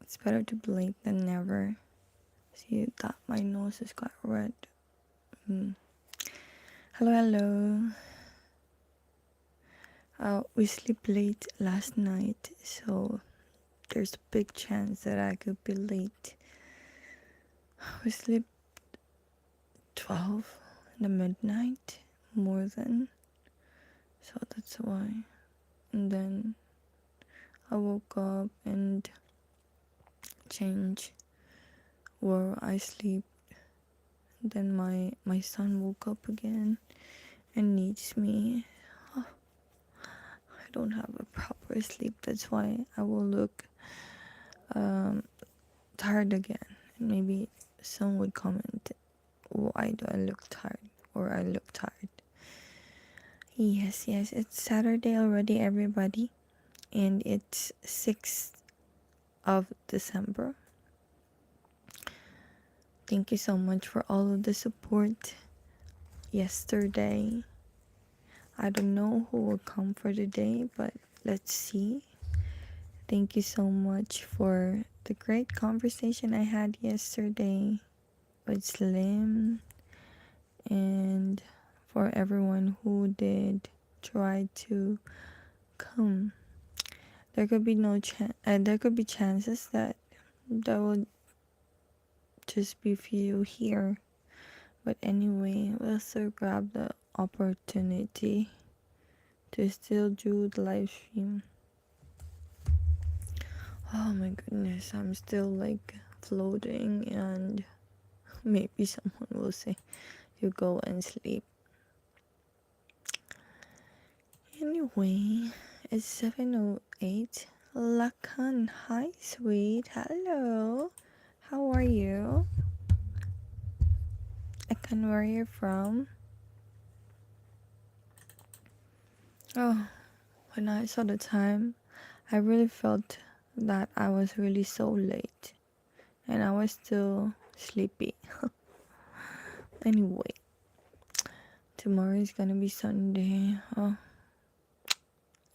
It's better to be late than never. See that my nose is got red. Mm. Hello, hello. We sleep late last night, so there's a big chance that I could be late. We sleep 12 in the midnight, more than, so that's why. And then I woke up and changed where I sleep. Then my son woke up again and needs me. I don't have a proper sleep. That's why I will look tired again. And maybe someone would comment, why do I look tired? Or I look tired. Yes, it's Saturday already, everybody. And it's 6th of December. Thank you so much for all of the support yesterday. I don't know who will come for today, but let's see. Thank you so much for the great conversation I had yesterday with Slim, and for everyone who did try to come. There could be there could be chances that there will just be few here. But anyway, we'll still grab the opportunity to still do the live stream. Oh my goodness, I'm still like floating, and maybe someone will say, you go and sleep. Anyway, it's 7:08. Lakan, hi sweet, hello. How are you? Lakan, where are you from? Oh, when I saw the time, I really felt that I was really so late, and I was still sleepy. Anyway, tomorrow is gonna be Sunday. Oh,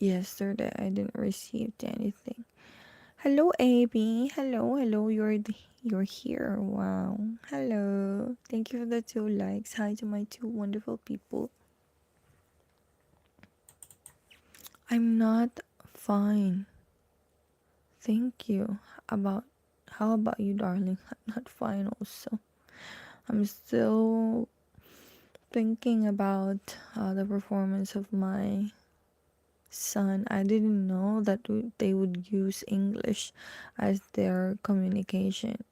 yesterday I didn't receive anything. Hello, AB. Hello. You're here. Wow. Hello. Thank you for the 2 likes. Hi to my 2 wonderful people. I'm not fine. Thank you. How about you, darling? I'm not fine also. I'm still thinking about the performance of my son. I didn't know that they would use English as their communication.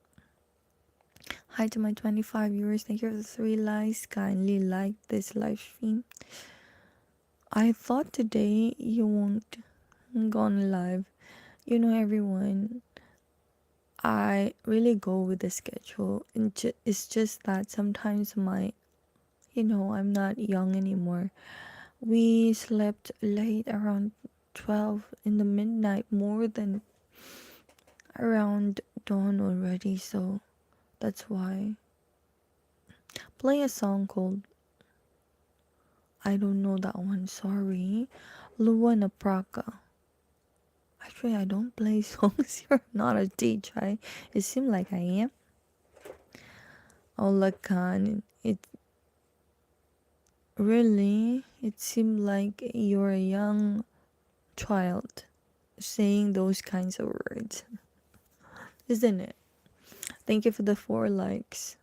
Hi to my 25 viewers. Thank you for the 3 likes. Kindly like this live stream. I thought today you won't go on live. You know, everyone, I really go with the schedule. And it's just that sometimes I'm not young anymore. We slept late around 12 in the midnight, more than around dawn already. So that's why. Play a song called, I don't know that one, sorry. Luana Praka. Actually, I don't play songs. You're not a DJ. It seems like I am. Olakan, it seemed like you're a young child saying those kinds of words, isn't it? Thank you for the 4 likes.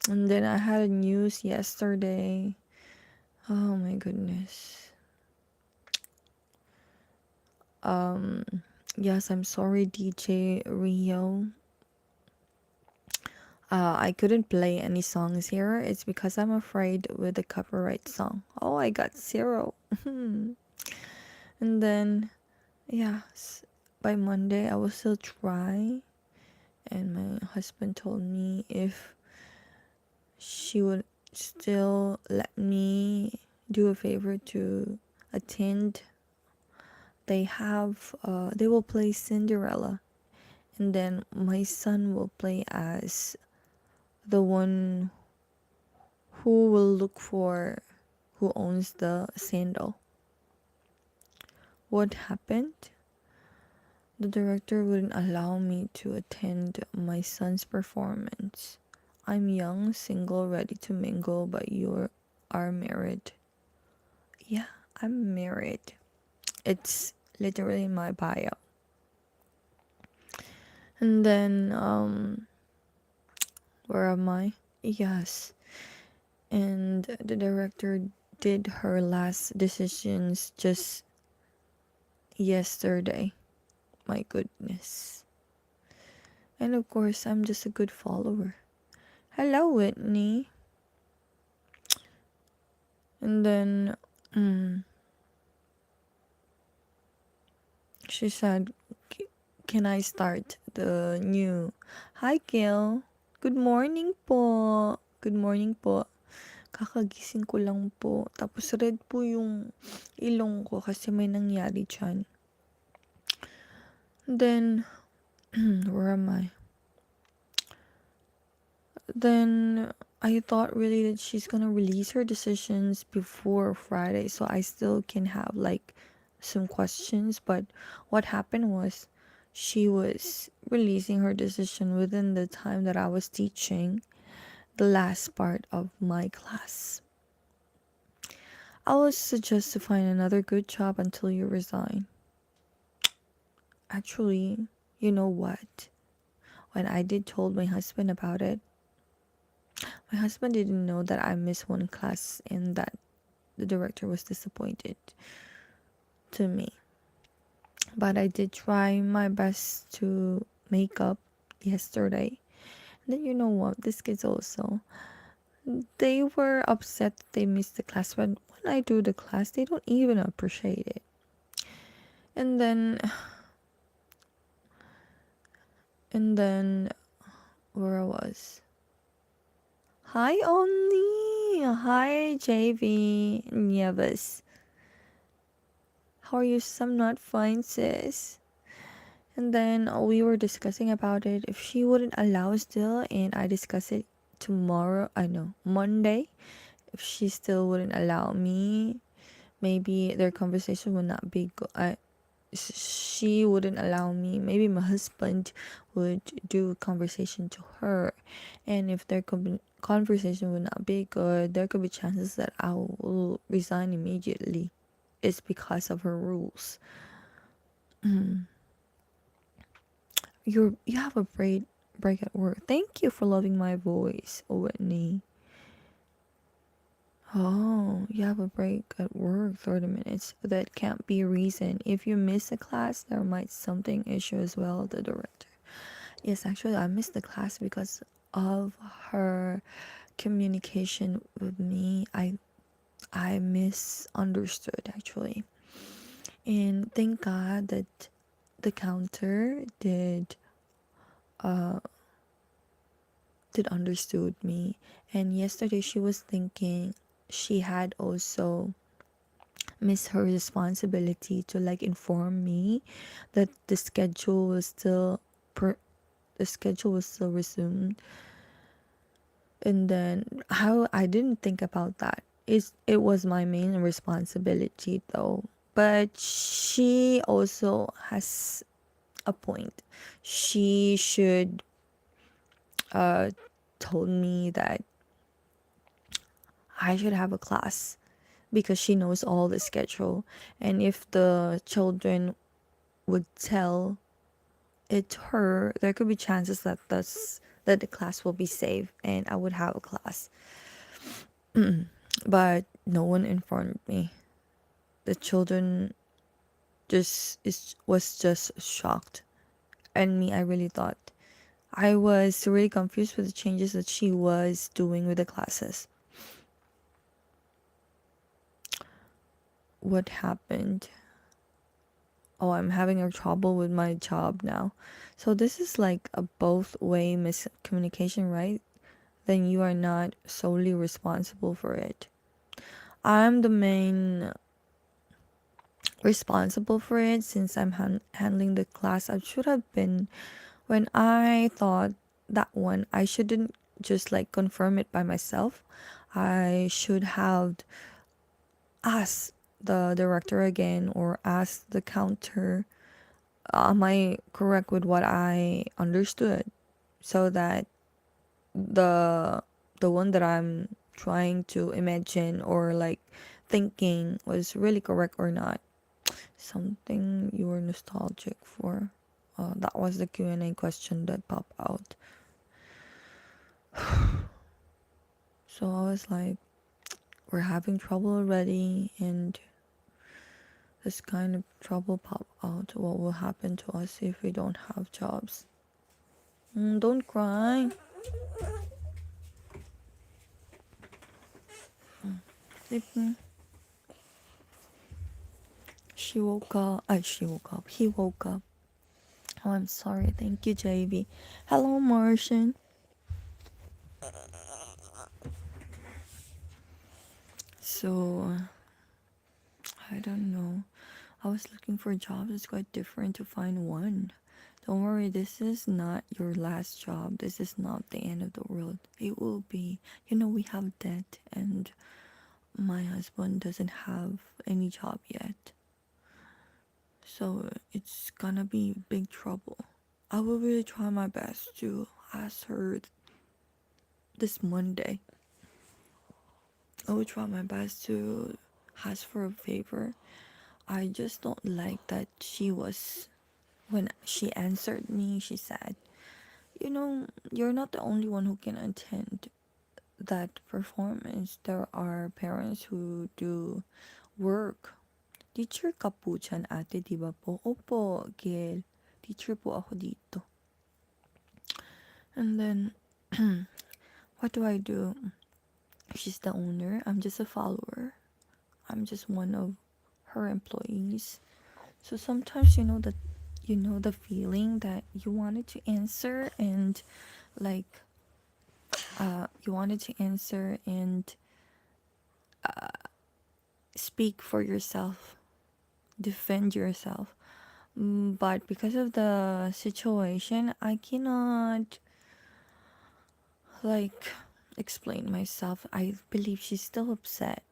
And then I had news yesterday. Oh my goodness. Yes, I'm sorry, DJ Rio. I couldn't play any songs here. It's because I'm afraid with the copyright song. Oh, I got 0. And then, yes, by Monday I will still try. And my husband told me if she would still let me do a favor to attend. They will play Cinderella, and then my son will play as the one who will look for who owns the sandal. What happened? The director wouldn't allow me to attend my son's performance. I'm young, single, ready to mingle, but you are married. Yeah, I'm married. It's literally in my bio. And then, where am I? Yes. And the director did her last decisions just yesterday. My goodness. And of course, I'm just a good follower. Hello, Whitney. And then, she said, Can I start the new? Hi, Gil. Good morning po. Good morning po. Kakagising ko lang po. Tapos red po yung ilong ko kasi may nangyari dyan. Then, where am I? Then, I thought really that she's gonna release her decisions before Friday so I still can have like some questions. But what happened was she was releasing her decision within the time that I was teaching the last part of my class. I would suggest to find another good job until you resign. Actually, you know what? When I did told my husband about it, my husband didn't know that I missed one class and that the director was disappointed to me. But I did try my best to make up yesterday. And then you know what? These kids also, they were upset that they missed the class. But when I do the class, they don't even appreciate it. And then, and then, where I was. Hi, Only. Hi, JV. Nieves. How are you? I'm not fine, sis. And then we were discussing about it. If she wouldn't allow still, and I discuss it tomorrow, I know, Monday. If she still wouldn't allow me, maybe their conversation would not be good. She wouldn't allow me. Maybe my husband would do a conversation to her. And if their conversation would not be good, there could be chances that I will resign immediately. It's because of her rules. You have a great break at work. Thank you for loving my voice, Whitney. Oh, you have a break at work, 30 minutes. That can't be a reason. If you miss a class, there might something issue as well, the director. Yes, actually, I missed the class because of her communication with me. I misunderstood actually. And thank God that the counter did understood me. And yesterday she was thinking she had also missed her responsibility to like inform me that the schedule was still resumed. And then how I didn't think about that. It was my main responsibility though. But she also has a point. She should told me that I should have a class because she knows all the schedule. And if the children would tell it to her, there could be chances that the class will be safe and I would have a class. But no one informed me. The children was just shocked. And me, I really thought I was really confused with the changes that she was doing with the classes. What happened? Oh, I'm having a trouble with my job now. So this is like a both way miscommunication, right? Then you are not solely responsible for it. I'm the main responsible for it since I'm handling the class. I should have been, when I thought that one, I shouldn't just like confirm it by myself. I should have asked the director again or asked the counter Am I correct with what I understood? So that the the one that I'm trying to imagine or like thinking was really correct or not. Something you were nostalgic for. That was the Q&A question that popped out. So I was like, we're having trouble already, and this kind of trouble pop out. What will happen to us if we don't have jobs? Don't cry. Sleep. She woke up. She woke up. He woke up. Oh, I'm sorry. Thank you, JB. Hello, Martian. So, I don't know. I was looking for jobs. It's quite different to find one. Don't worry, this is not your last job. This is not the end of the world. It will be. We have debt, and my husband doesn't have any job yet. So it's gonna be big trouble. I will really try my best to ask her this Monday. I will try my best to ask for a favor. I just don't like that when she answered me, she said, you're not the only one who can attend that performance. There are parents who do work. Teacher ka po dyan, ate, di ba po? Opo, Gail. Teacher po ako dito. And then, what do I do? She's the owner. I'm just a follower. I'm just one of her employees. So sometimes the feeling that you wanted to answer and like you wanted to answer and speak for yourself, defend yourself. But because of the situation, I cannot like explain myself. I believe she's still upset.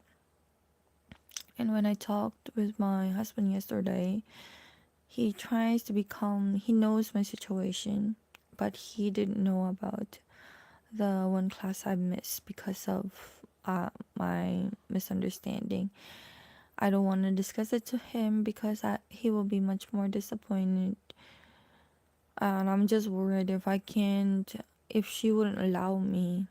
And when I talked with my husband yesterday, he tries to be calm. He knows my situation, but he didn't know about the one class I missed because of my misunderstanding. I don't want to discuss it to him because he will be much more disappointed. And I'm just worried if she wouldn't allow me,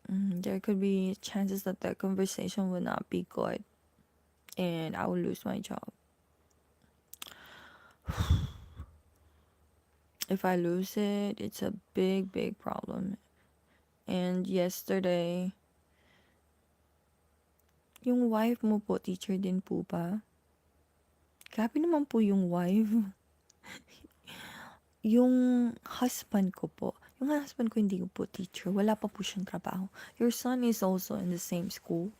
there could be chances that the conversation would not be good and I will lose my job. If I lose it, it's a big, big problem. And yesterday, yung wife mo po, teacher din po ba? Grabe naman po yung wife. Yung husband ko po, yung husband ko hindi ko po teacher. Wala pa po siyang trabaho. Your son is also in the same school.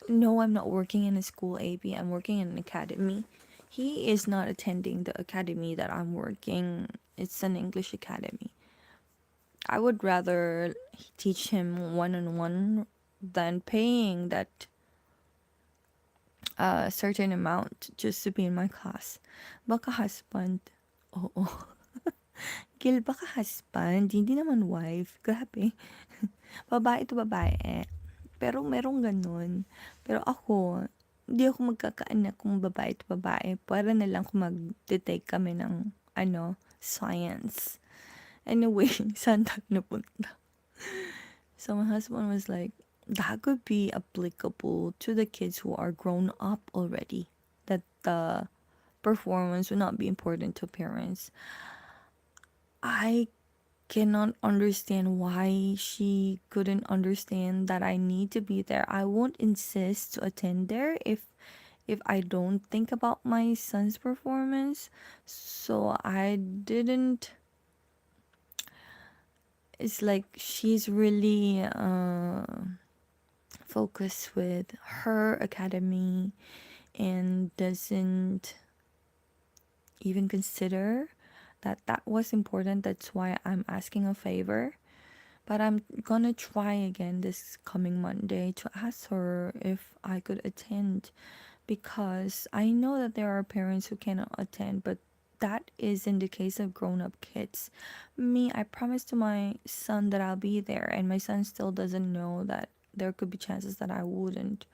No, I'm not working in a school, AB. I'm working in an academy. He is not attending the academy that I'm working. It's an English academy. I would rather teach him one-on-one than paying that certain amount just to be in my class. Baka husband. Oo. Gil, baka husband. Hindi naman wife. Grabe. Babae to babae. Pero merong ganun. Pero ako, hindi ako magkakaanak kung babae to babae. Para na lang kung mag-take kami ng, science. Anyway, saan tayo napunta? So my husband was like, that could be applicable to the kids who are grown up already. That the performance would not be important to parents. I cannot understand why she couldn't understand that I need to be there. I won't insist to attend there if I don't think about my son's performance. So I didn't. It's like she's really focused with her academy and doesn't even consider that was important. That's why I'm asking a favor. But I'm gonna try again this coming Monday to ask her if I could attend because I know that there are parents who cannot attend, but that is in the case of grown up kids. Me, I promised to my son that I'll be there, and my son still doesn't know that there could be chances that I wouldn't.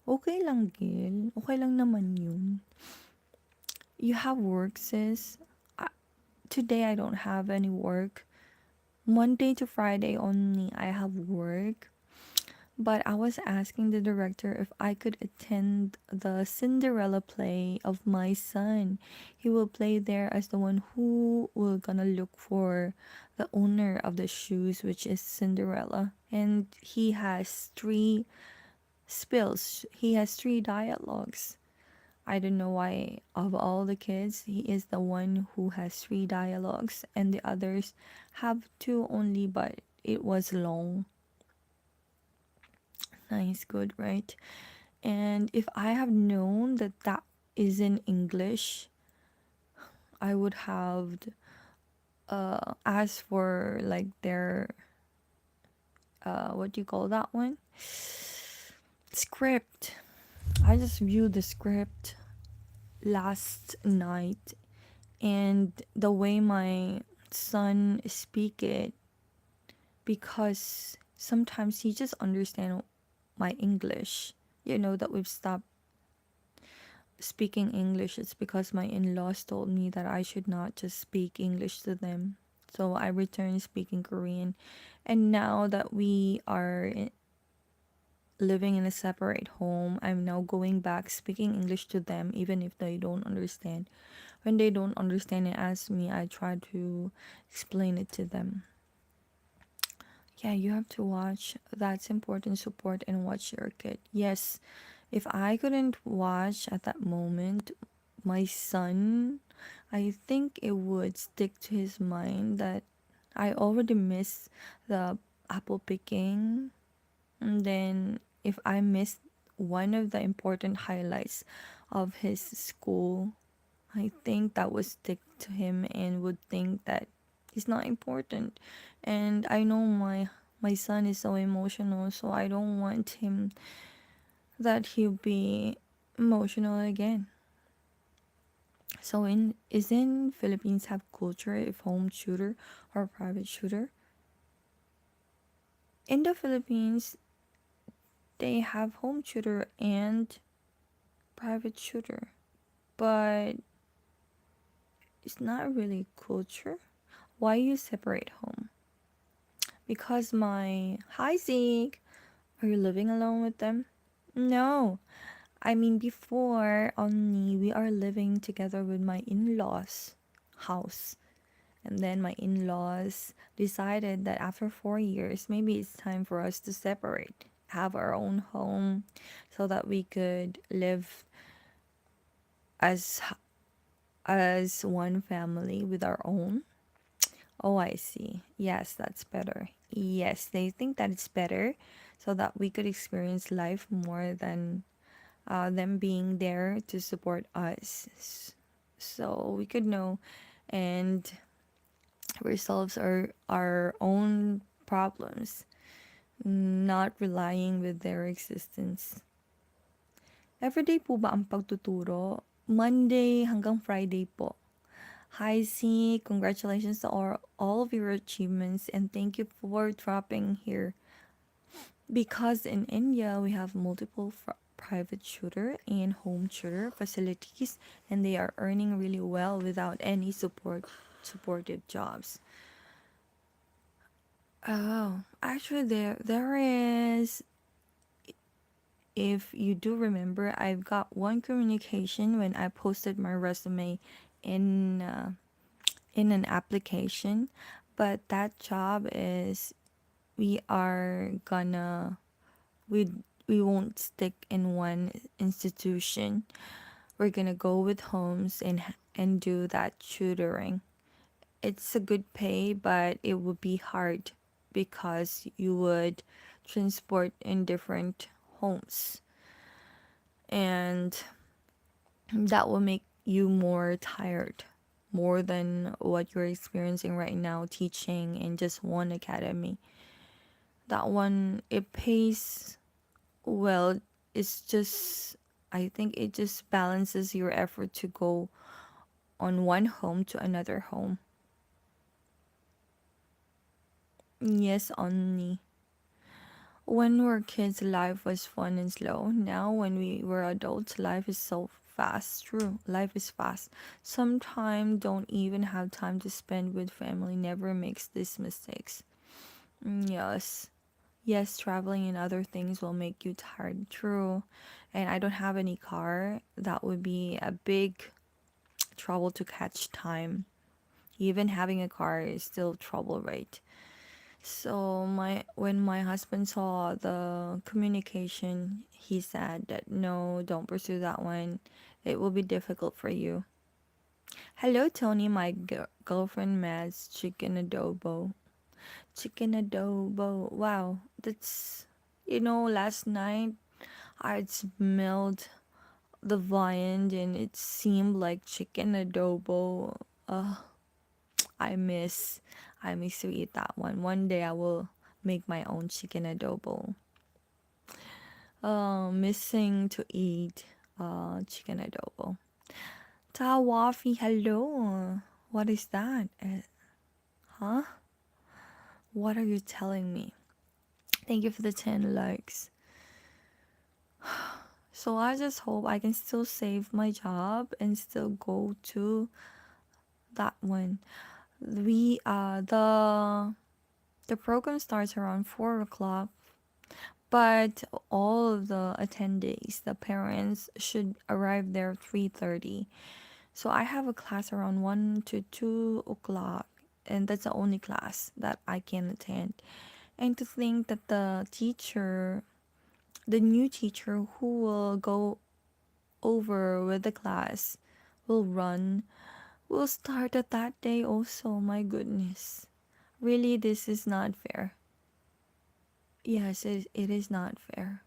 Okay lang, Gil. Okay lang naman yun. You have work, sis. I, today I don't have any work. Monday to Friday only I have work. But I was asking the director if I could attend the Cinderella play of my son. He will play there as the one who will gonna look for the owner of the shoes, which is Cinderella. And he has three spills. He has three dialogues. I don't know why of all the kids, he is the one who has three dialogues and the others have two only, but it was long. Nice, good, right? And if I have known that that is in English, I would have asked for like their what do you call that one? Script. I just viewed the script last night, and the way my son speak it, because sometimes he just understand my English. You know that we've stopped speaking English. It's because my in-laws told me that I should not just speak English to them. So I returned speaking Korean. And now that we are living in a separate home, I'm now going back speaking English to them even if they don't understand. When they don't understand and ask me, I try to explain it to them. Yeah, you have to watch. That's important. Support and watch your kid. Yes, if I couldn't watch at that moment, my son, I think it would stick to his mind that I already missed the apple picking. And then if I missed one of the important highlights of his school, I think that would stick to him and would think that it's not important. And I know my son is so emotional, so I don't want him that he'll be emotional again. So in Philippines have culture if home tutor or private tutor? In the Philippines, they have home tutor and private tutor, but it's not really culture. Why you separate home? Because my hi Zeke, are you living alone with them? No, I mean before only we are living together with my in-laws house. And then my in-laws decided that after 4 years, maybe it's time for us to separate, have our own home, so that we could live as one family with our own. Oh, I see. Yes, that's better. Yes, they think that it's better, so that we could experience life more than them being there to support us. So we could know and resolves our own problems, not relying with their existence. Everyday po ba ang pagtuturo? Monday hanggang Friday po. Hi C, congratulations to all of your achievements and thank you for dropping here. Because in India we have multiple private tutor and home tutor facilities and they are earning really well without any supportive jobs. Oh, actually there is, if you do remember, I've got one communication when I posted my resume in in an application, but that job is we are gonna we we won't stick in one institution. We're gonna go with homes and do that tutoring. It's a good pay, but it would be hard because you would transport in different homes, and that will make you more tired, more than what you're experiencing right now teaching in just one academy. That one, it pays well. It's just I think it just balances your effort to go on one home to another home. Yes, only. When we were kids, life was fun and slow. Now, when we were adults, life is so fast. True, life is fast. Sometimes don't even have time to spend with family. Never makes these mistakes. Yes. Yes, traveling and other things will make you tired. True. And I don't have any car. That would be a big trouble to catch time. Even having a car is still trouble, right? So my when my husband saw the communication, he said that no, don't pursue that one. It will be difficult for you. Hello, Tony. My girlfriend Mad's chicken adobo. Chicken adobo. Wow, that's last night I'd smelled the viand and it seemed like chicken adobo. Uh, I miss I miss to eat that one. One day I will make my own chicken adobo. Missing to eat chicken adobo. Tawafi, hello. What is that? Huh? What are you telling me? Thank you for the 10 likes. So I just hope I can still save my job and still go to that one. We the program starts around 4 o'clock, but all of the attendees, the parents, should arrive there 3:30. So I have a class around 1 to 2 o'clock, and that's the only class that I can attend. And to think that the new teacher who will go over with the class, will start at that day also. My goodness. Really, this is not fair. Yes, it is not fair.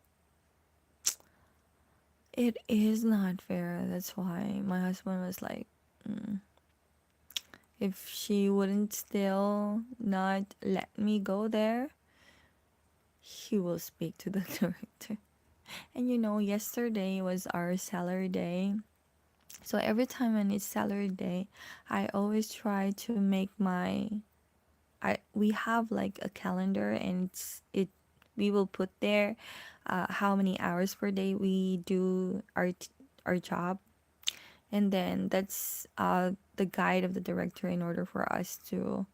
It is not fair. That's why my husband was like, mm, if she wouldn't still not let me go there, he will speak to the director. And yesterday was our salary day. So every time when it's salary day, I always try to make we have like a calendar, and we will put there how many hours per day we do our job, and then that's the guide of the director in order for us to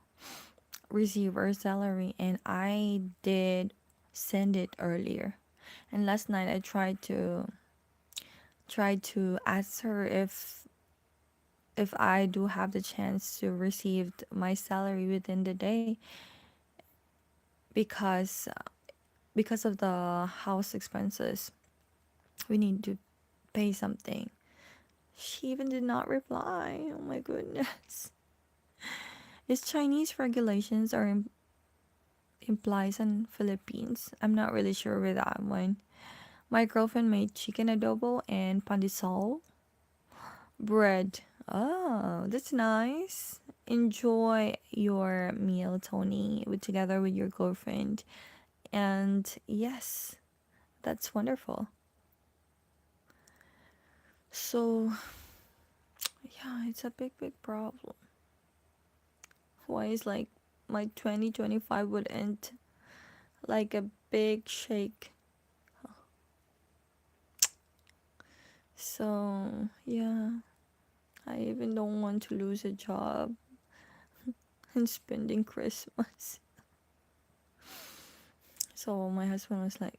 receive our salary. And I did send it earlier, and last night I tried to ask her if I do have the chance to receive my salary within the day, because of the house expenses, we need to pay something. She even did not reply. Oh my goodness. Is Chinese regulations or implies on Philippines? I'm not really sure with that one. My girlfriend made chicken adobo and pandesal bread. Oh, that's nice. Enjoy your meal, Tony, together with your girlfriend. And yes, that's wonderful. So, yeah, it's a big problem. Why is like my 2025 would end like a big shake? So, yeah, I even don't want to lose a job and spending Christmas. So, my husband was like,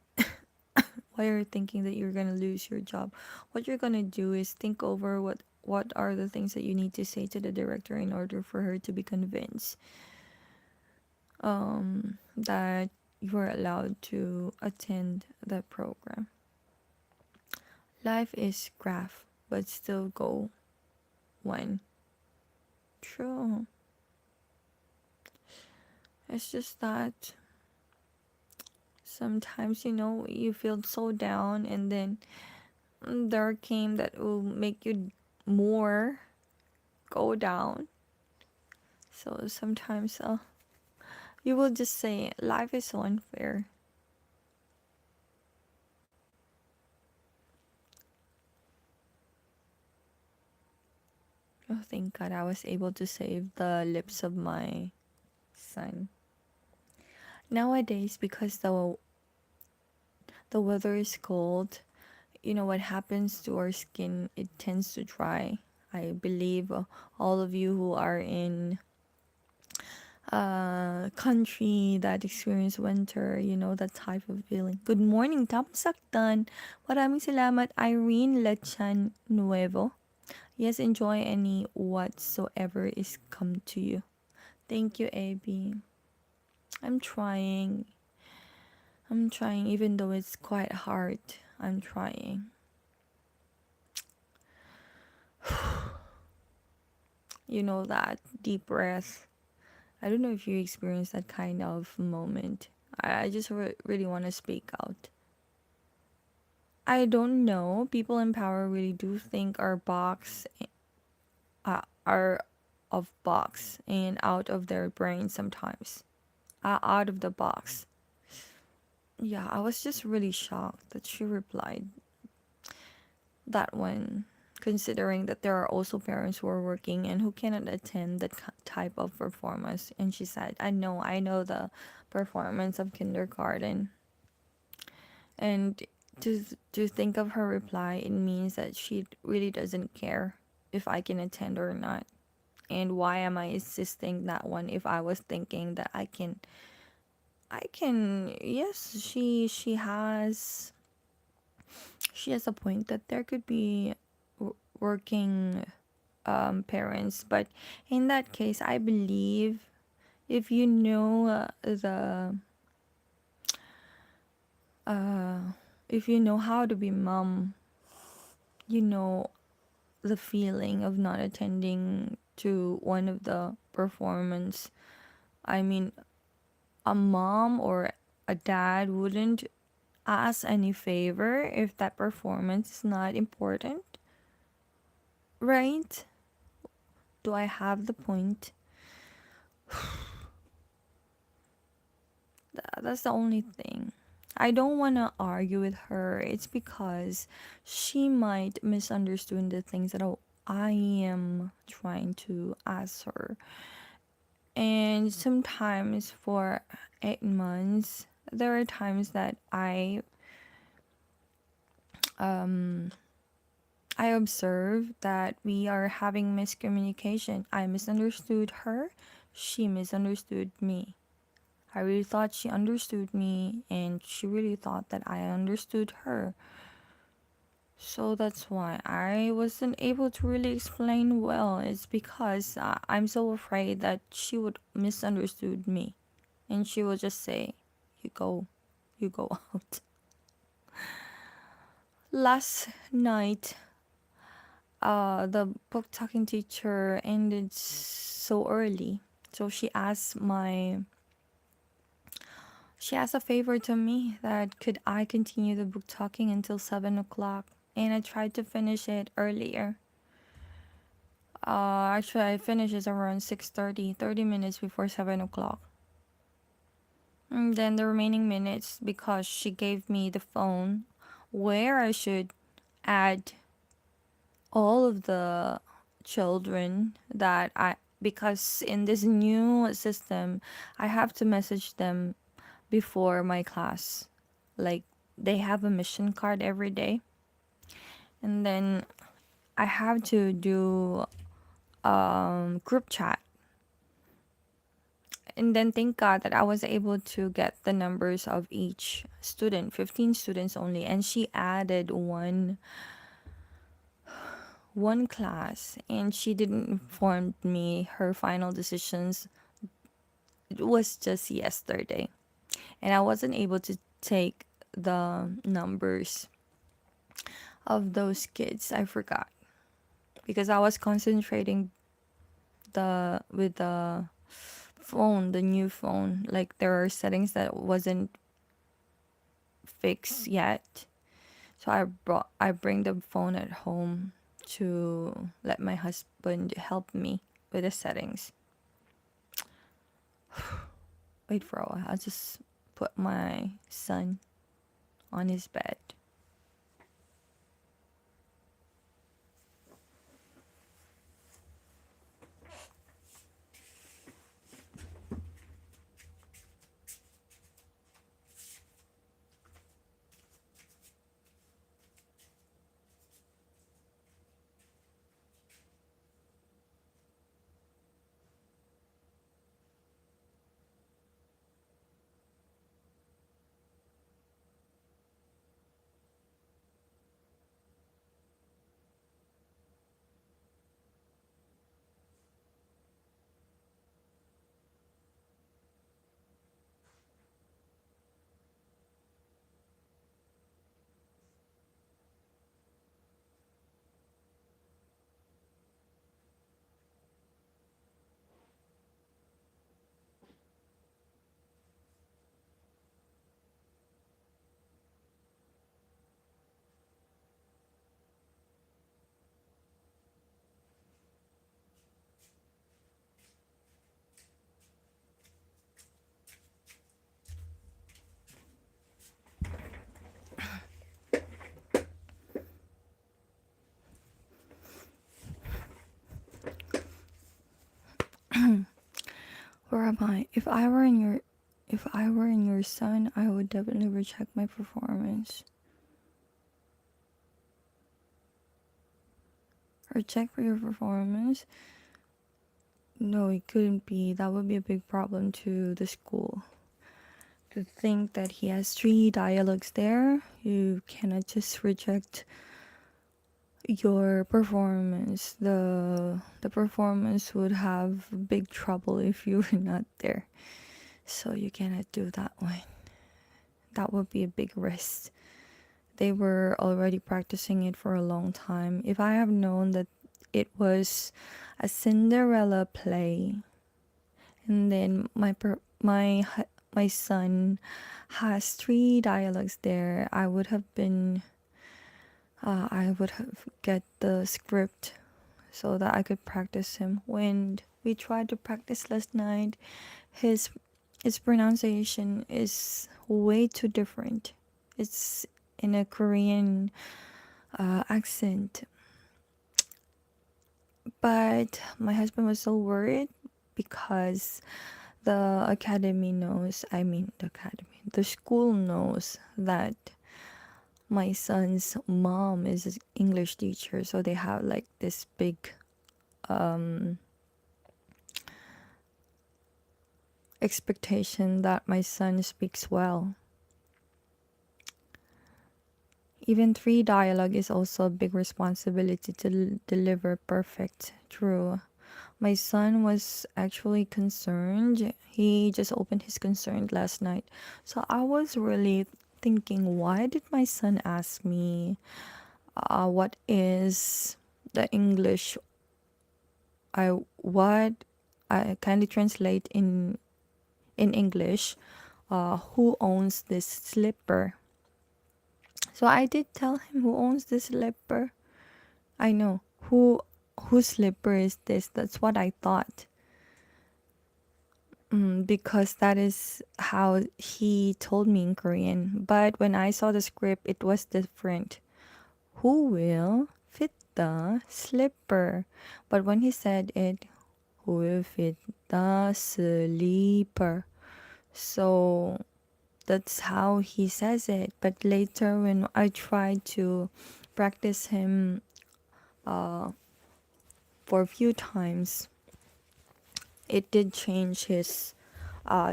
why are you thinking that you're gonna lose your job? What you're gonna do is think over what are the things that you need to say to the director in order for her to be convinced that you are allowed to attend the program. Life is graph, but still go one. True. It's just that sometimes you feel so down, and then there came that will make you more go down. So sometimes you will just say life is so unfair. Oh, thank God I was able to save the lips of my son. Nowadays, because the weather is cold, you know what happens to our skin? It tends to dry. I believe all of you who are in country that experience winter, you know that type of feeling. Good morning, Tamsaktan. Maraming salamat, Irene Lechan Nuevo. Yes, enjoy any whatsoever is come to you. Thank you, AB. I'm trying. I'm trying, even though it's quite hard. I'm trying. You know that deep breath. I don't know if you experience that kind of moment. I just really want to speak out. I don't know. People in power really do think our box are of box and out of their brain sometimes. Out of the box. Yeah, I was just really shocked that she replied that one, considering that there are also parents who are working and who cannot attend that type of performance. And she said, I know the performance of kindergarten. And to think of her reply, it means that she really doesn't care if I can attend or not. And why am I insisting that one if I was thinking that I can, yes, she has a point that there could be working parents, but in that case I believe if you know the uh if you know how to be mom, you know the feeling of not attending to one of the performance. I mean, a mom or a dad wouldn't ask any favor if that performance is not important, right? Do I have the point? That's the only thing. I don't want to argue with her. It's because she might misunderstand the things that I am trying to ask her. And sometimes for 8 months, there are times that um I observe that we are having miscommunication. I misunderstood her, she misunderstood me. I really thought she understood me, and she really thought that I understood her. So that's why I wasn't able to really explain well. It's because I'm so afraid that she would misunderstood me, and she will just say, "You go, you go out." Last night, the book talking teacher ended so early, so she asked a favor to me that could I continue the book talking until 7 o'clock, and I tried to finish it earlier. Actually, I finished it around 6:30, 30 minutes before 7 o'clock. And then the remaining minutes, because she gave me the phone where I should add all of the children that because in this new system, I have to message them before my class. Like, they have a mission card every day. And then I have to do group chat. And then thank God that I was able to get the numbers of each student, 15 students only. And she added one class, and she didn't inform me her final decisions. It was just yesterday. And I wasn't able to take the numbers of those kids. I forgot because I was concentrating with the phone, the new phone. Like, there are settings that wasn't fixed yet. So I bring the phone at home to let my husband help me with the settings. Wait for a while. I'll just put my son on his bed. Where am I? If I were in your son, I would definitely reject my performance. Reject for your performance? No, it couldn't be. That would be a big problem to the school. To think that he has 3 dialogues there, you cannot just reject your performance. The performance would have big trouble if you were not there. So you cannot do that one. That would be a big risk. They were already practicing it for a long time. If I have known that it was a Cinderella play, and then my son has 3 dialogues there, I would have get the script so that I could practice him. When we tried to practice last night, his his pronunciation is way too different. It's in a Korean accent. But my husband was so worried because the school knows that my son's mom is an English teacher, so they have like this big expectation that my son speaks well. Even 3 dialogue is also a big responsibility to deliver perfect. True. My son was actually concerned. He just opened his concern last night. So I was really thinking, why did my son ask me what is the English? What I kindly translate in English. Who owns this slipper? So I did tell him who owns this slipper. I know whose slipper is this. That's what I thought. Because that is how he told me in Korean. But when I saw the script, it was different. Who will fit the slipper? But when he said it, who will fit the sleeper? So that's how he says it. But later, when I tried to practice him for a few times, it did change his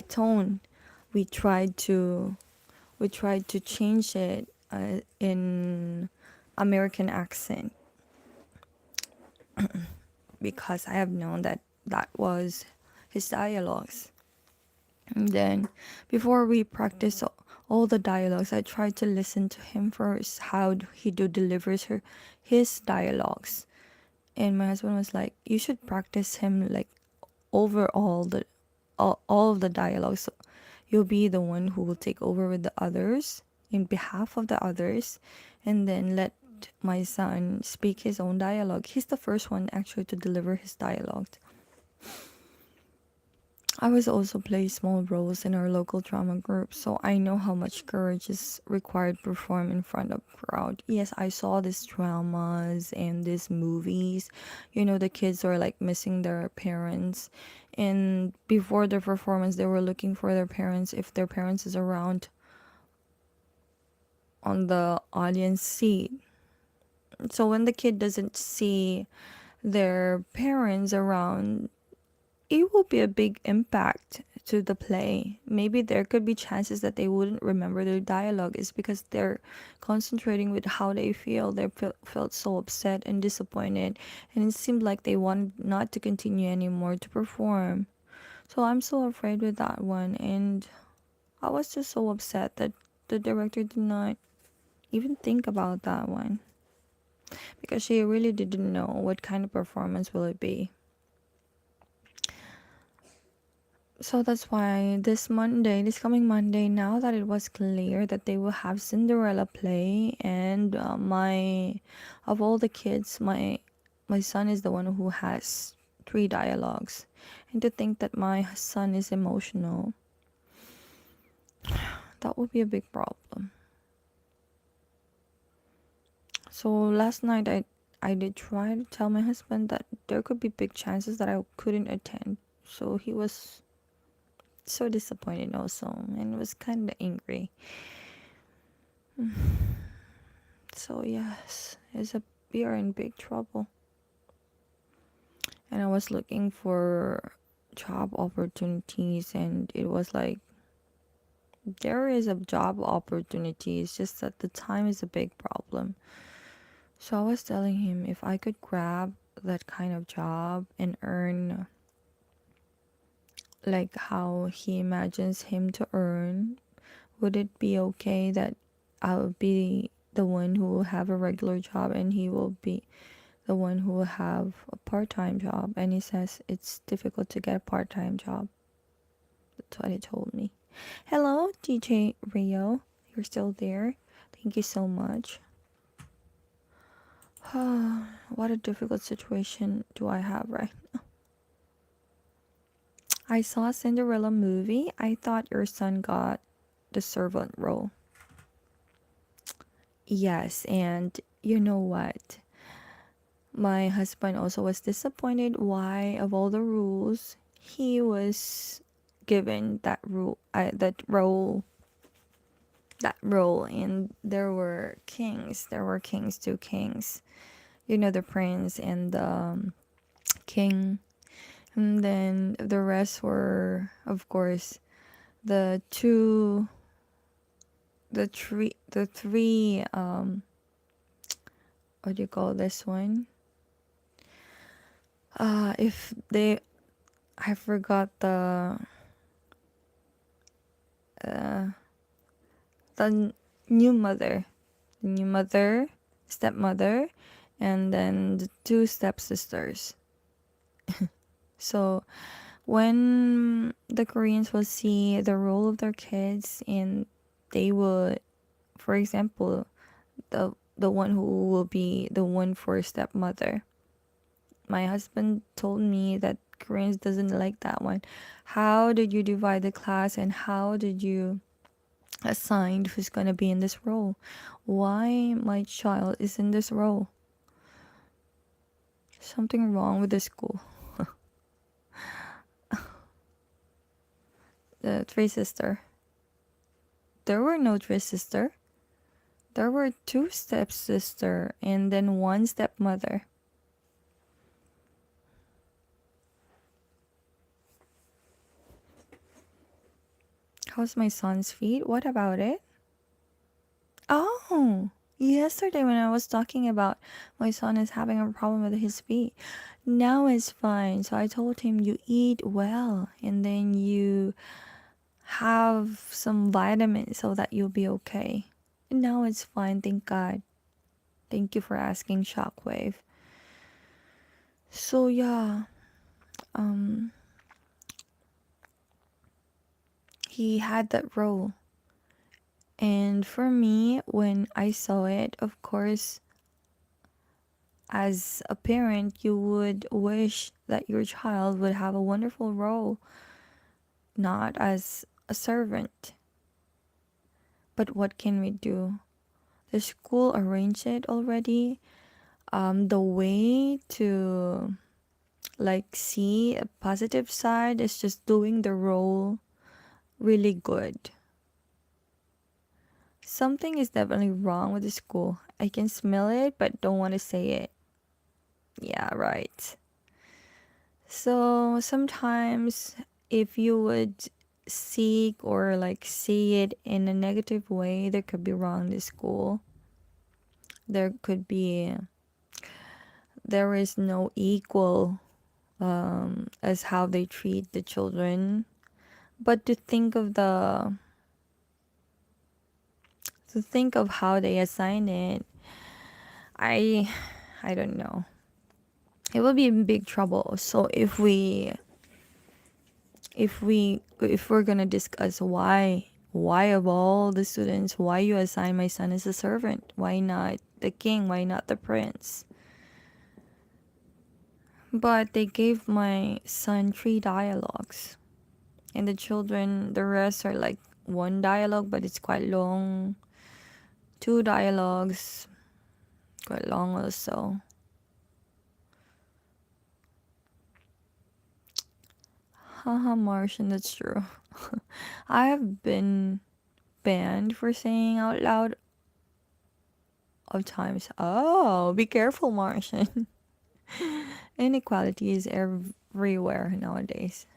tone. We tried to change it in American accent because I have known that that was his dialogues. And then before we practice all the dialogues, I tried to listen to him first, how he delivers his dialogues. And my husband was like, you should practice him like over all of the dialogues. So you'll be the one who will take over with the others in behalf of the others, and then let my son speak his own dialogue. He's the first one actually to deliver his dialogue. I was also play small roles in our local drama group, so I know how much courage is required to perform in front of a crowd. Yes, I saw these dramas and these movies. You know, the kids are like missing their parents, and before their performance, they were looking for their parents if their parents is around on the audience seat. So when the kid doesn't see their parents around, it will be a big impact to the play. Maybe there could be chances that they wouldn't remember their dialogue is because they're concentrating with how they feel. They felt so upset and disappointed, and it seemed like they wanted not to continue anymore to perform. So I'm so afraid with that one, and I was just so upset that the director did not even think about that one because she really didn't know what kind of performance will it be. So that's why this coming Monday, now that it was clear that they will have Cinderella play, and of all the kids, my son is the one who has 3 dialogues, and to think that my son is emotional, that would be a big problem. So last night I did try to tell my husband that there could be big chances that I couldn't attend So he was so disappointed also and was kind of angry. So yes, we are in big trouble. And I was looking for job opportunities, and it was like there is a job opportunity. It's just that the time is a big problem. So I was telling him if I could grab that kind of job and earn like how he imagines him to earn, would it be okay that I'll be the one who will have a regular job and he will be the one who will have a part-time job? And he says it's difficult to get a part-time job. That's what he told me. Hello, DJ Rio. You're still there? Thank you so much. What a difficult situation do I have right now. I saw a Cinderella movie. I thought your son got the servant role. Yes, and you know what? My husband also was disappointed why of all the rules he was given that role, and there were kings, two kings, the prince and the king, and then the rest were of course the two the three what do you call this one, if they I forgot uh the new mother the new mother, stepmother, and then the two stepsisters. So when the Koreans will see the role of their kids, and they would, for example, the one who will be the one for stepmother. My husband told me that Koreans doesn't like that one. How did you divide the class and how did you assign who's gonna be in this role? Why my child is in this role? Something wrong with the school. The three sister. There were no three sister. There were two stepsister and then one stepmother. How's my son's feet? What about it? Oh, yesterday when I was talking about my son is having a problem with his feet. Now it's fine. So I told him you eat well and then you have some vitamins so that you'll be okay. And now it's fine, thank God. Thank you for asking, Shockwave. So yeah, um he had that role. And for me, when I saw it, of course, as a parent, you would wish that your child would have a wonderful role, not as a servant. But what can we do? The school arranged it already. The way to like see a positive side is just doing the role really good. Something is definitely wrong with the school. I can smell it, but don't want to say it. Yeah, right. So sometimes if you would seek or like see it in a negative way, there could be wrong in the school. There could be there is no equal as how they treat the children. But to think of how they assign it, I I don't know. It will be in big trouble. So if we're gonna discuss why of all the students, why you assign my son as a servant, why not the king, why not the prince? But they gave my son 3 dialogues, and the rest are like 1 dialogue, but it's quite long. 2 dialogues, quite long also. Haha, Martian, that's true. I have been banned for saying out loud of times. Oh, be careful, Martian. Inequality is everywhere nowadays.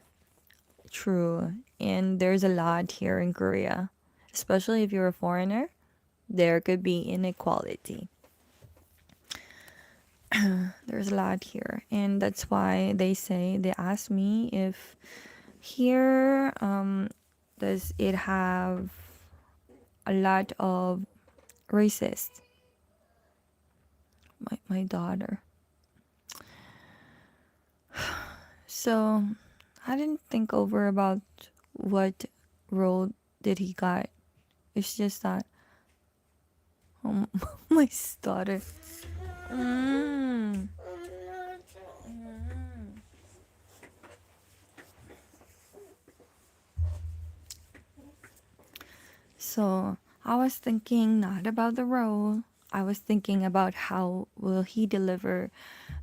True. And there's a lot here in Korea. Especially if you're a foreigner, there could be inequality. There's a lot here. And that's why they ask me if here does it have a lot of racist. My daughter. So I didn't think over about what role did he got. It's just that my daughter. Mm. So I was thinking not about the role. I was thinking about how will he deliver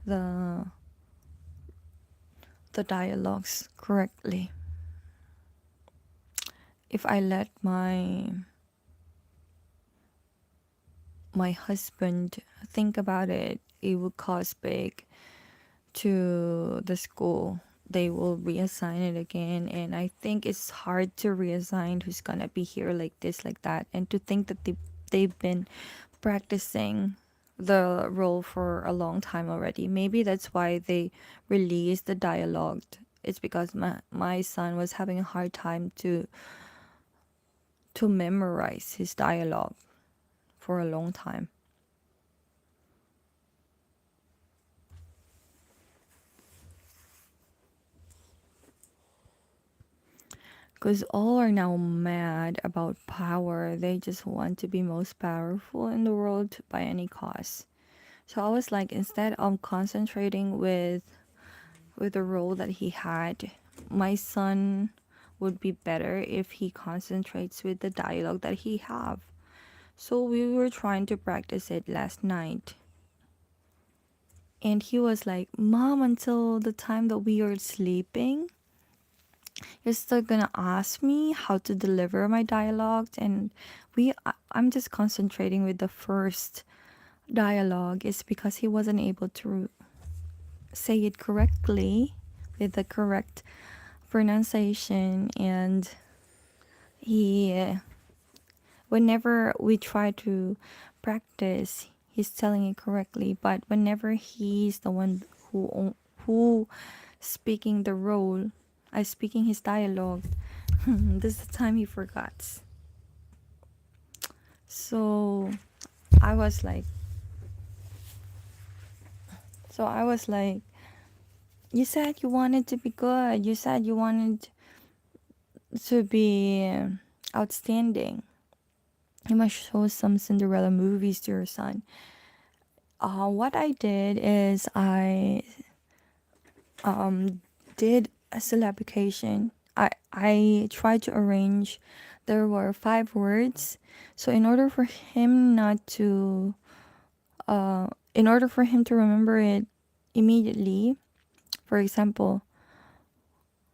the the dialogues correctly. If I let my husband think about it, it would cause big to the school. They will reassign it again, and I think it's hard to reassign who's gonna be here like this, like that, and to think that they've been practicing the role for a long time already. Maybe that's why they released the dialogue. It's because my son was having a hard time to memorize his dialogue for a long time. Because all are now mad about power. They just want to be most powerful in the world by any cost. So I was like, instead of concentrating with the role that he had, my son would be better if he concentrates with the dialogue that he have. So we were trying to practice it last night. And he was like, Mom, until the time that we are sleeping, you're still gonna ask me how to deliver my dialogue. And I'm just concentrating with the first dialogue. It's because he wasn't able to say it correctly with the correct pronunciation. And he whenever we try to practice, he's telling it correctly, but whenever he's the one who speaking the role, speaking his dialogue, this is the time he forgets. So I was like, you said you wanted to be good. You said you wanted to be outstanding. You must show some Cinderella movies to your son. What I did is I did a syllabication. I tried to arrange. There were 5 words, so in order for him to remember it immediately, for example,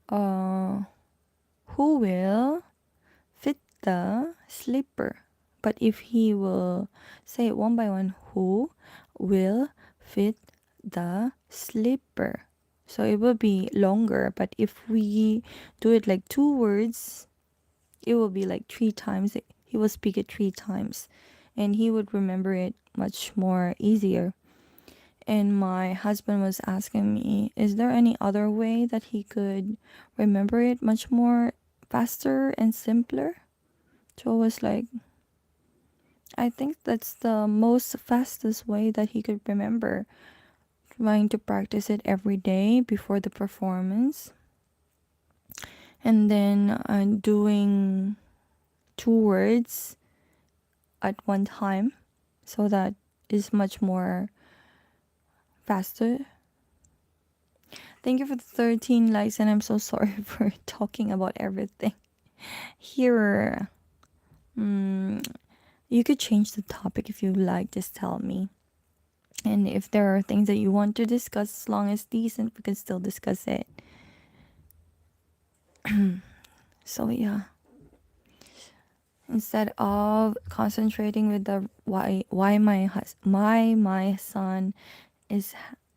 who will fit the slipper? But if he will say it one by one, who will fit the slipper? So it will be longer, but if we do it like 2 words, it will be like 3 times. He will speak it 3 times, and he would remember it much more easier. And my husband was asking me, is there any other way that he could remember it much more faster and simpler? So I was like, I think that's the most fastest way that he could remember. Trying to practice it every day before the performance. And then doing 2 words at one time. So that is much more faster. Thank you for the 13 likes, and I'm so sorry for talking about everything. Here, you could change the topic if you like, just tell me. And if there are things that you want to discuss, as long as decent, we can still discuss it. So yeah, instead of concentrating with the why my son is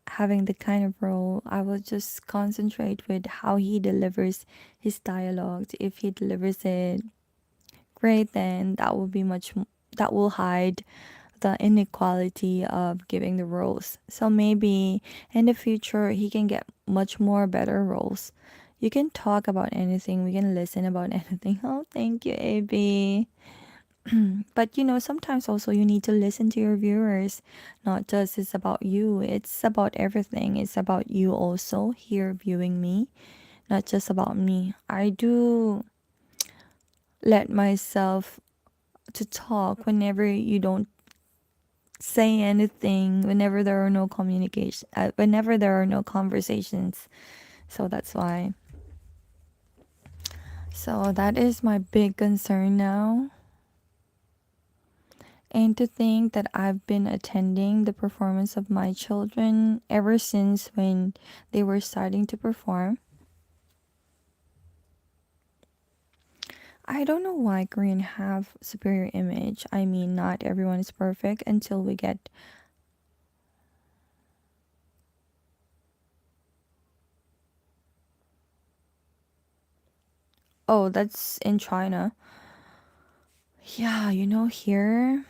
having the kind of role, I will just concentrate with how he delivers his dialogue. If he delivers it great, then that will hide the inequality of giving the roles. So maybe in the future he can get much more better roles. You can talk about anything, we can listen about anything. Oh, thank you, AB. But sometimes also you need to listen to your viewers. Not just it's about you, it's about everything. It's about you also here viewing me, not just about me. I do let myself to talk whenever you don't say anything, whenever there are no communication, whenever there are no conversations. So that's why. So that is my big concern now. And to think that I've been attending the performance of my children ever since when they were starting to perform. I don't know why Korean have superior image. I mean, not everyone is perfect until we get. Oh, that's in China. Yeah, here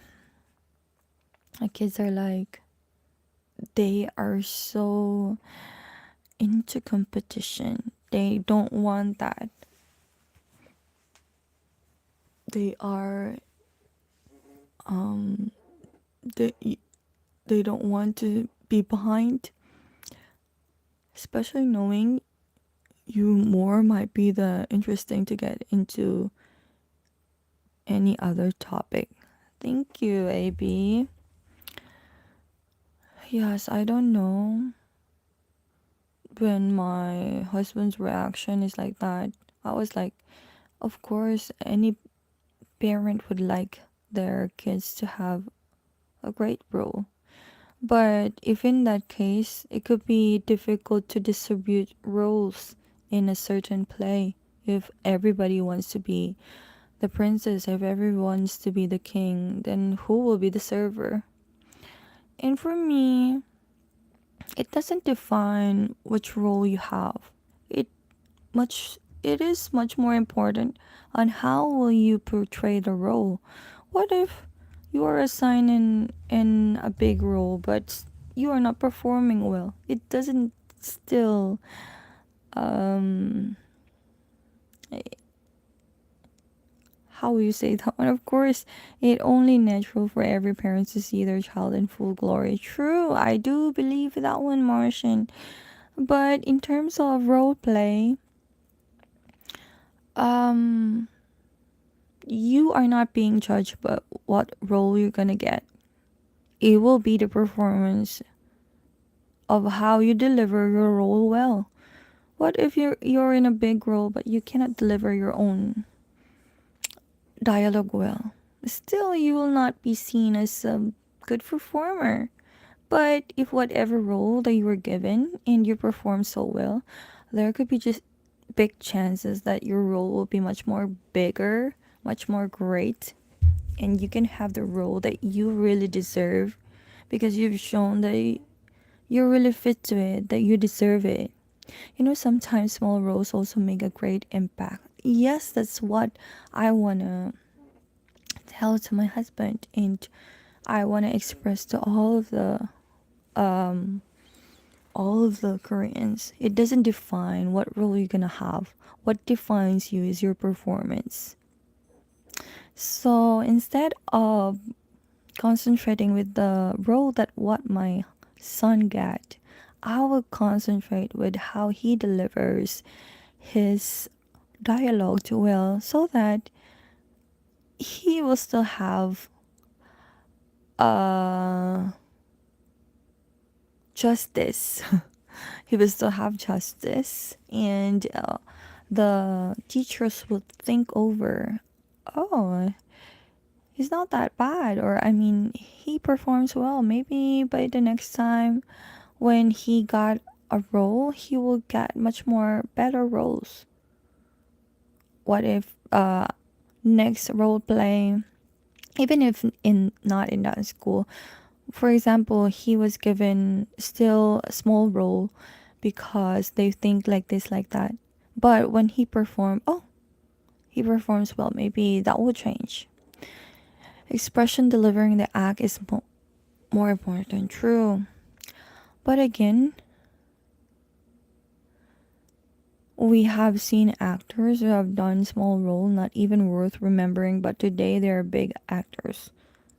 the kids are like, they are so into competition. They don't want that. They are um they they don't want to be behind, especially knowing you more might be the interesting to get into any other topic. Thank you, AB. Yes, I don't know when my husband's reaction is like that. I was like, of course, any parent would like their kids to have a great role. But if in that case, it could be difficult to distribute roles in a certain play. If everybody wants to be the princess, if everyone wants to be the king, then who will be the server? And for me, it doesn't define which role you have. It it is much more important on how will you portray the role. What if you are assigned in a big role but you are not performing well? It doesn't still um how will you say that one? Of course, it only natural for every parent to see their child in full glory. True, I do believe that one, Martian. But in terms of role play, um you are not being judged by what role you're gonna get. It will be the performance of how you deliver your role well. What if you're in a big role but you cannot deliver your own dialogue well? Still, you will not be seen as a good performer. But if whatever role that you were given and you perform so well, there could be just big chances that your role will be much more bigger, much more great, and you can have the role that you really deserve because you've shown that you're really fit to it, that you deserve it. Sometimes small roles also make a great impact. Yes, that's what I want to tell to my husband, and I want to express to um all of the Koreans. It doesn't define what role you're gonna have. What defines you is your performance. So instead of concentrating with the role that what my son got, I will concentrate with how he delivers his dialogue to well so that he will still have uh justice. He will still have justice, and the teachers will think over, oh, he's not that bad, or I mean, he performs well. Maybe by the next time when he got a role, he will get much more better roles. what if next role play, even if in not in that school, for example, he was given still a small role because they think like this, like that. But when he performed, oh, he performs well, maybe that will change. Expression delivering the act is more important, true. But again, we have seen actors who have done small role not even worth remembering, but today they're big actors.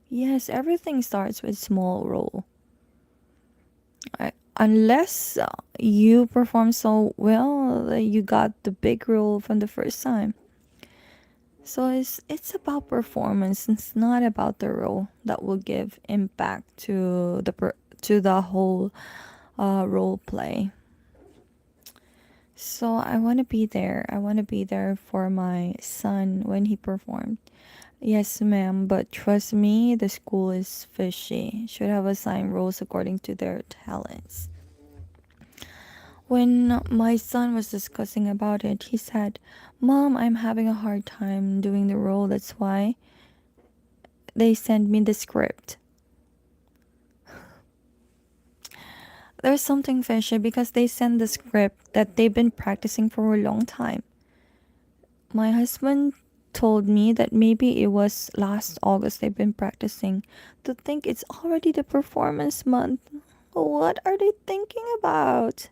Yes, everything starts with small role. Unless you perform so well that you got the big role from the first time. So it's about performance. It's not about the role that will give impact to to the whole role play. So I want to be there. I want to be there for my son when he performed. Yes, ma'am, but trust me, the school is fishy. Should have assigned roles according to their talents. When my son was discussing about it, he said, "Mom, I'm having a hard time doing the role. That's why they send me the script." There's something fishy because they send the script that they've been practicing for a long time. My husband told me that maybe it was last August they've been practicing. To think it's already the performance month. What are they thinking about?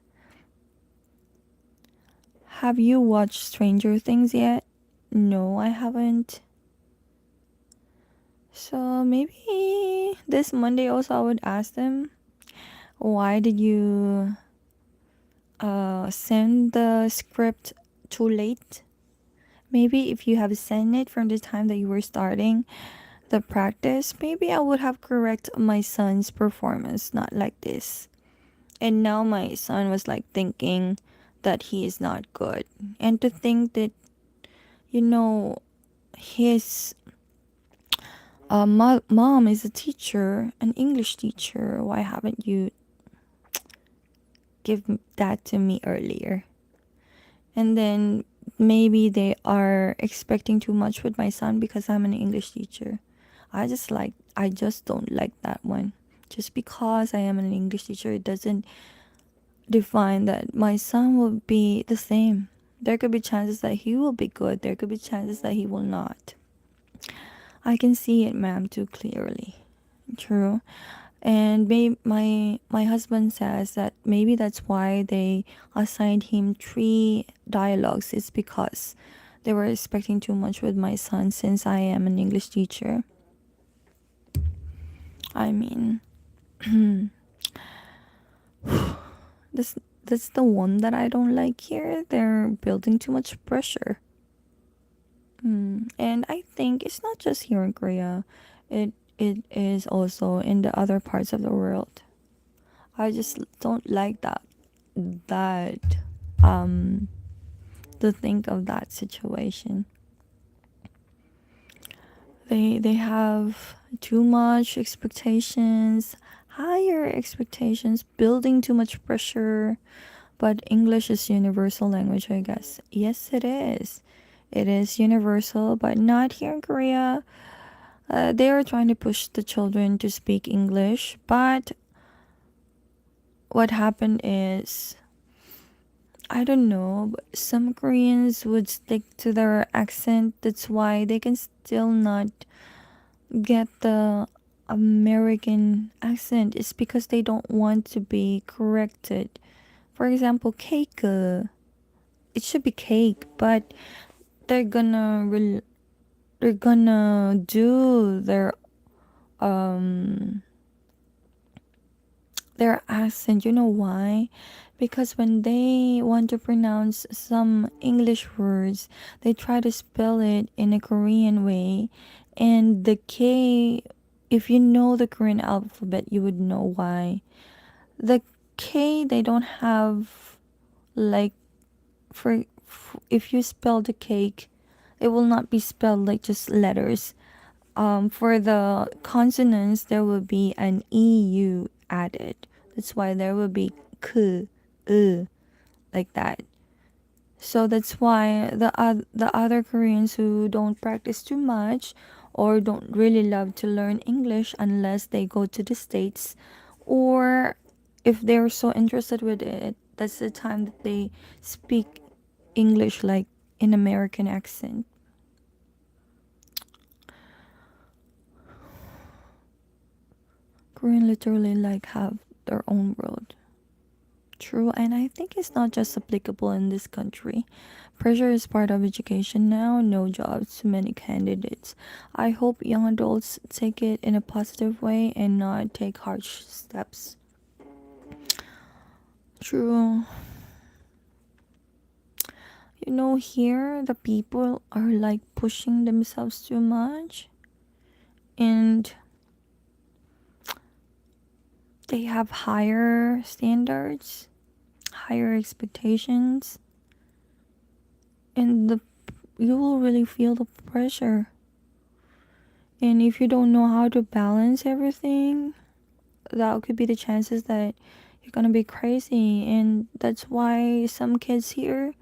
Have you watched Stranger Things yet? No, I haven't. So maybe this Monday also I would ask them, why did you send the script too late? Maybe if you have sent it from the time that you were starting the practice, maybe I would have correct my son's performance, not like this. And now my son was like thinking that he is not good. And to think that, you know, his mom is a teacher, an English teacher. Why haven't you give that to me earlier? And then maybe they are expecting too much with my son because I'm an English teacher. I just don't like that one. Just because I am an English teacher, it doesn't define that my son will be the same. There could be chances that he will be good. There could be chances that he will not. I can see it, ma'am, too clearly. True. And my husband says that maybe that's why they assigned him 3 dialogues. It's because they were expecting too much with my son since I am an English teacher. I mean, this that's the one that I don't like here. They're building too much pressure. And I think it's not just here in Korea. It is also in the other parts of the world. I just don't like that um to think of that situation. They have too much expectations, higher expectations, building too much pressure. But English is universal language, I guess. Yes, it is. It is universal, but not here in Korea. They are trying to push the children to speak English, but what happened is, I don't know, but some Koreans would stick to their accent. That's why they can still not get the American accent. It's because they don't want to be corrected. For example, cake. It should be cake, but they're gonna they're gonna do um their accent. You know why? Because when they want to pronounce some English words, they try to spell it in a Korean way. And the K, if you know the Korean alphabet, you would know why. The K, they don't have, like, if you spell the cake, it will not be spelled like just letters. For the consonants, there will be an EU added. That's why there will be k, like that. So that's why the other Koreans who don't practice too much or don't really love to learn English unless they go to the States, or if they're so interested with it, that's the time that they speak English like in American accent. Korean literally like have their own world. True, and I think it's not just applicable in this country. Pressure is part of education now, no jobs, too many candidates. I hope young adults take it in a positive way and not take harsh steps. True. You know, here the people are like pushing themselves too much and they have higher standards, higher expectations, and the you will really feel the pressure. And if you don't know how to balance everything, that could be the chances that you're gonna be crazy. And that's why some kids here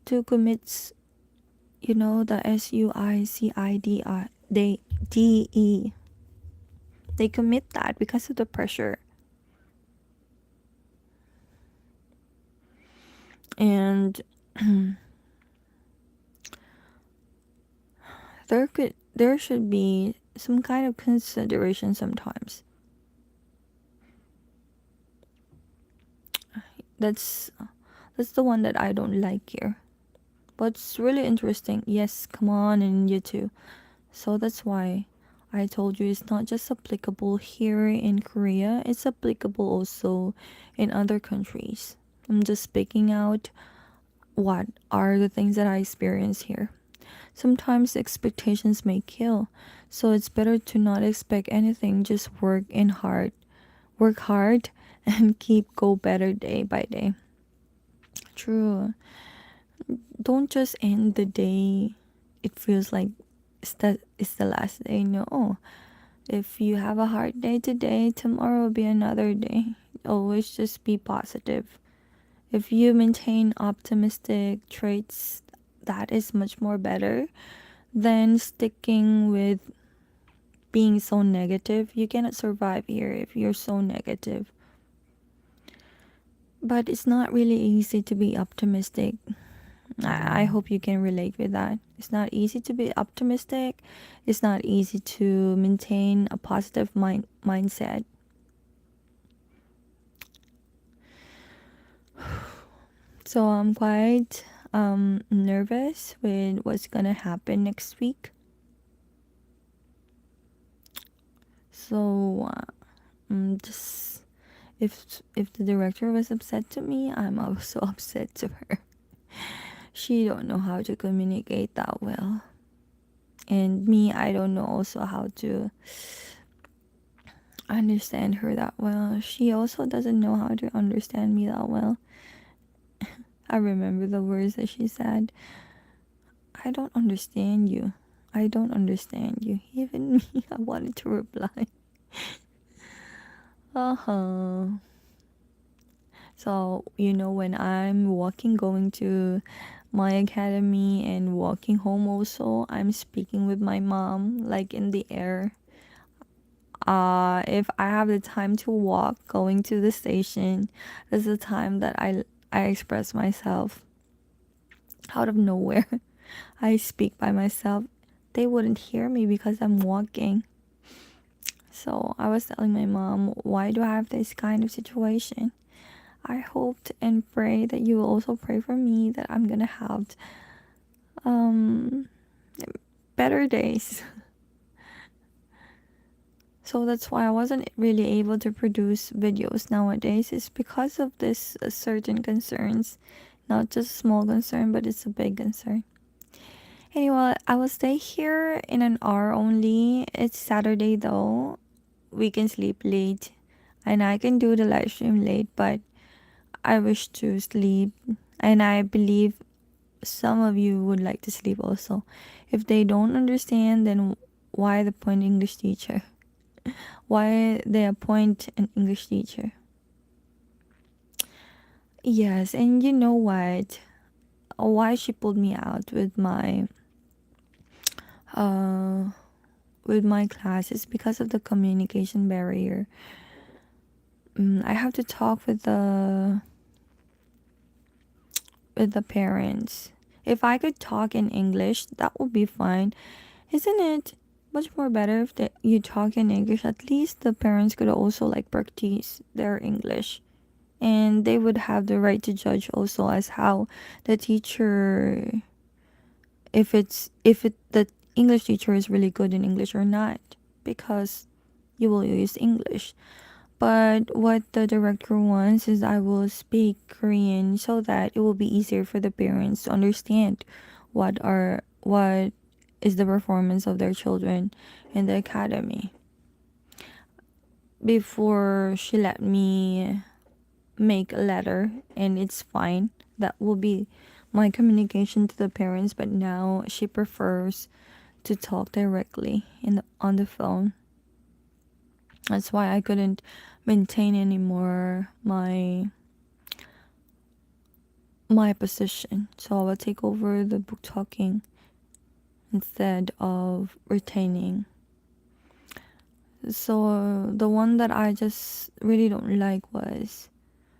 to commit, the suicide, they commit that because of the pressure. And there should be some kind of consideration sometimes. That's that's the one that I don't like here. But it's really interesting. Yes, come on, and you too. So that's why I told you it's not just applicable here in Korea, it's applicable also in other countries. I'm just speaking out what are the things that I experience here. Sometimes expectations may kill, so it's better to not expect anything, just work hard and keep go better day by day. True. Don't just end the day. It feels like it's the last day. No. If you have a hard day today, tomorrow will be another day. Always just be positive. If you maintain optimistic traits, that is much more better than sticking with being so negative. You cannot survive here if you're so negative. But it's not really easy to be optimistic. I hope you can relate with that. It's not easy to be optimistic. It's not easy to maintain a positive mindset. So I'm quite nervous with what's gonna happen next week. So just if the director was upset to me, I'm also upset to her. She don't know how to communicate that well, and me, I don't know also how to understand her that well. She also doesn't know how to understand me that well. I remember the words that she said. I don't understand you. I don't understand you. Even me, I wanted to reply. Uh-huh. So, when I'm walking, going to my academy and walking home also, I'm speaking with my mom, like in the air. If I have the time to walk, going to the station, that's the time that I express myself out of nowhere. I speak by myself. They wouldn't hear me because I'm walking. So I was telling my mom, why do I have this kind of situation? I hoped and pray that you will also pray for me that I'm gonna have um better days. So that's why I wasn't really able to produce videos nowadays. It's because of this certain concerns, not just a small concern, but it's a big concern. Anyway, I will stay here in an hour only. It's Saturday though. We can sleep late, and I can do the live stream late, but I wish to sleep, and I believe some of you would like to sleep also. If they don't understand, then why the point English teacher? Why they appoint an English teacher? Yes, and you know what? why she pulled me out uh with my classes because of the communication barrier. I have to talk with the parents. If I could talk in English, that would be fine. Isn't it much more better if you talk in English? At least the parents could also like practice their English, and they would have the right to judge also as how the teacher, if it the English teacher is really good in English or not, because you will use English. But what the director wants is I will speak Korean so that it will be easier for the parents to understand what is the performance of their children in the academy. Before she let me make a letter, and it's fine. That will be my communication to the parents, but now she prefers to talk directly on the phone. That's why I couldn't maintain anymore my position. So I will take over the book talking instead of retaining. So the one that I just really don't like was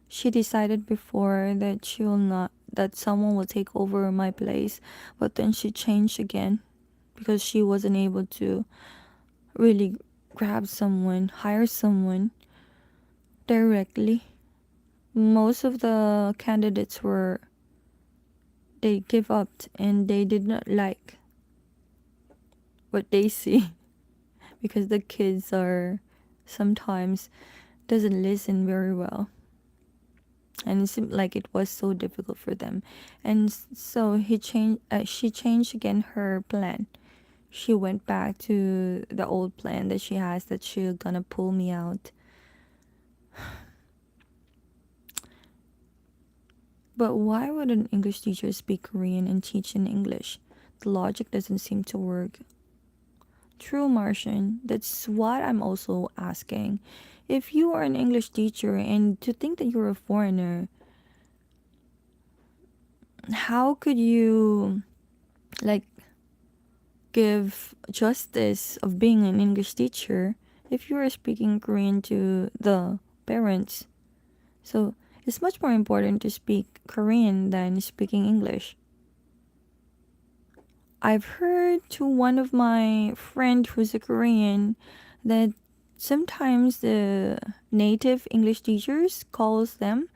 she decided before that she will not that someone will take over my place, but then she changed again because she wasn't able to really hire someone directly. Most of the candidates were they give up and they did not like what they see because the kids are sometimes doesn't listen very well, and it seemed like it was so difficult for them. And so she changed again her plan. She went back to the old plan that she has, that she's gonna pull me out. But why would an English teacher speak Korean and teach in English? The logic doesn't seem to work. True, Martian. That's what I'm also asking. If you are an English teacher and to think that you're a foreigner, how could you like give justice of being an English teacher if you are speaking Korean to the parents? So it's much more important to speak Korean than speaking English. I've heard to one of my friend who's a Korean that sometimes the native English teachers calls them,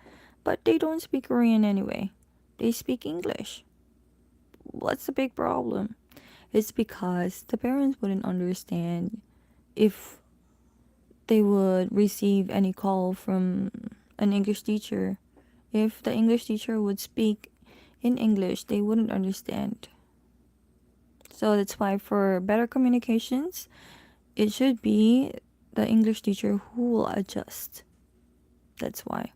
but they don't speak Korean anyway. They speak English. What's the big problem? It's because the parents wouldn't understand if they would receive any call from an English teacher. If the English teacher would speak in English, they wouldn't understand. So that's why for better communications, it should be the English teacher who will adjust. That's why.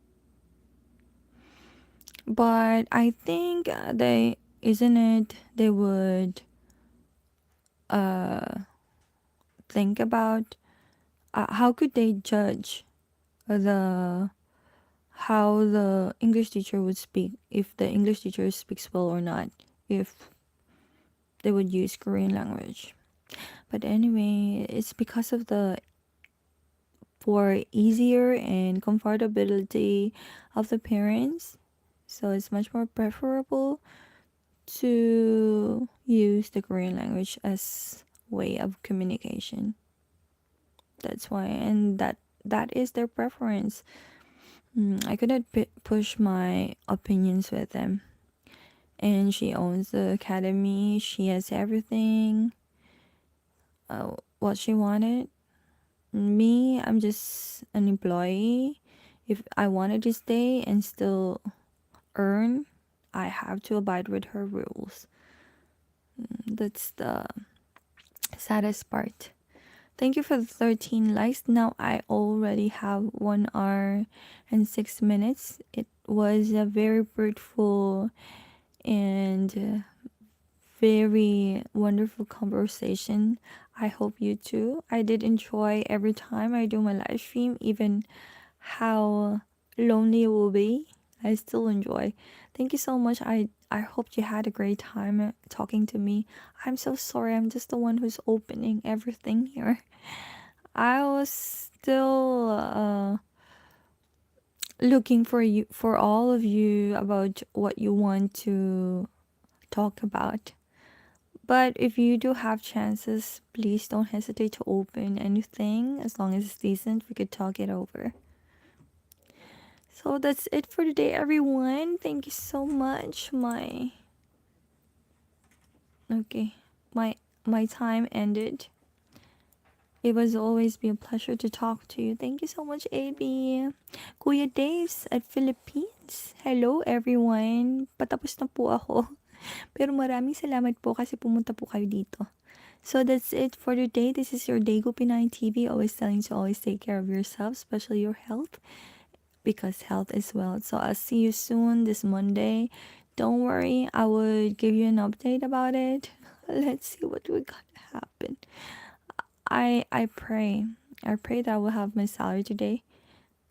But I think they would uh think about how could they judge the how the English teacher would speak, if the English teacher speaks well or not, if they would use Korean language. But anyway, it's because of the for easier and comfortability of the parents. So it's much more preferable to use the Korean language as way of communication. That's why, and that is their preference. I couldn't push my opinions with them. And she owns the academy. She has everything. What she wanted. Me, I'm just an employee. If I wanted to stay and still earn, I have to abide with her rules. That's the saddest part. Thank you for the 13 likes. Now I already have 1 hour and 6 minutes. It was a very fruitful and very wonderful conversation. I hope you too. I did enjoy every time I do my live stream, even how lonely it will be. I still enjoy. Thank you so much. I hope you had a great time talking to me. I'm so sorry. I'm just the one who's opening everything here. I was still looking for you, for all of you, about what you want to talk about. But if you do have chances, please don't hesitate to open anything. As long as it's decent, we could talk it over. So that's it for today, everyone. Thank you so much. Okay, my my time ended. It was always be a pleasure to talk to you. Thank you so much, AB. Kuya Daves at Philippines. Hello, everyone. Patapos na po ako. Pero maraming salamat po kasi pumunta po kayo dito. So that's it for today. This is your DAEGU Pinay TV, always telling you to always take care of yourself, especially your health, because health is wealth. So I'll see you soon this Monday. Don't worry, I would give you an update about it. Let's see what we got to happen. I pray. I pray that I will have my salary today.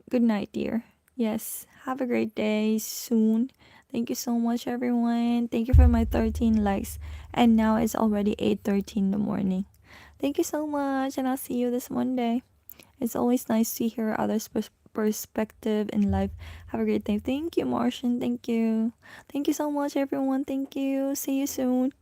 Good night, dear. Yes, have a great day soon. Thank you so much, everyone. Thank you for my 13 likes. And now it's already 8:13 in the morning. Thank you so much, and I'll see you this Monday. It's always nice to hear others' perspective in life. Have a great day. Thank you, Martian. Thank you. Thank you so much, everyone. Thank you. See you soon.